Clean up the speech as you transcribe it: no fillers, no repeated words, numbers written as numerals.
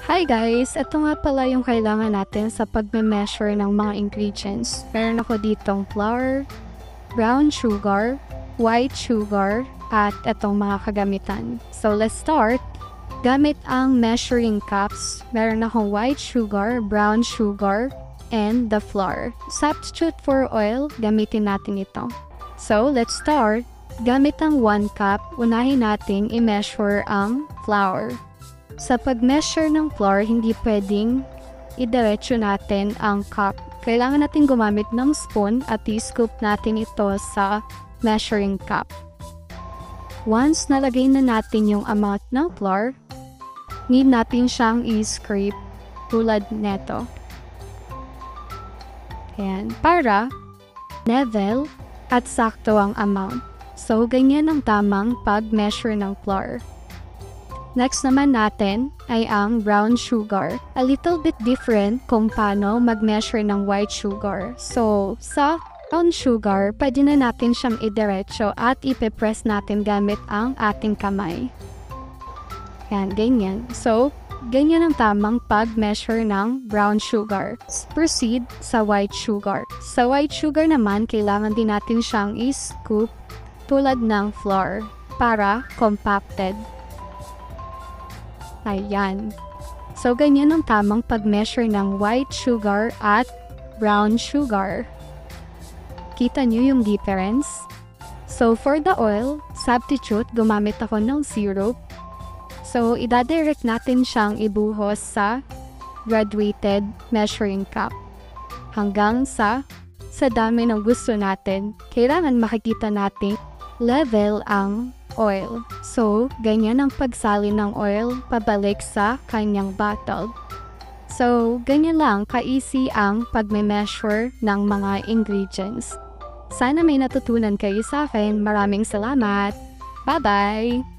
Hi guys! Ito nga pala yung kailangan natin sa pagme-measure ng mga ingredients. Meron ako ditong flour, brown sugar, white sugar, at itong mga kagamitan. So let's start. Gamit ang measuring cups, meron akong white sugar, brown sugar, and the flour. Substitute for oil, gamitin natin ito. So let's start. Gamit ang 1 cup, unahin nating i-measure ang flour. Sa pag-measure ng flour, hindi pwedeng idiretso natin ang cup. Kailangan natin gumamit ng spoon at i-scoop natin ito sa measuring cup. Once nalagay na natin yung amount ng flour, need natin siyang i-scrape tulad neto. Ayan, para level at sakto ang amount. So, ganyan ang tamang pag-measure ng flour. Next naman natin ay ang brown sugar. A little bit different kung paano mag-measure ng white sugar. So, sa brown sugar, pwede na natin siyang idiretso at ipe-press natin gamit ang ating kamay. Yan, ganyan. So, ganyan ang tamang pag-measure ng brown sugar. Proceed sa white sugar. Sa white sugar naman, kailangan din natin siyang i-scoop tulad ng flour para compacted. Ayan. So, ganyan ang tamang pag-measure ng white sugar at brown sugar. Kita nyo yung difference? So, for the oil, substitute, gumamit ako ng syrup. So, idadirect natin siyang ibuhos sa graduated measuring cup. Hanggang sa dami ng gusto natin, kailangan makikita natin level ang oil. So, ganyan ang pagsalin ng oil pabalik sa kanyang bottle. So, ganyan lang ka-easy ang pagme-measure ng mga ingredients. Sana may natutunan kayo sa akin. Maraming salamat! Bye-bye!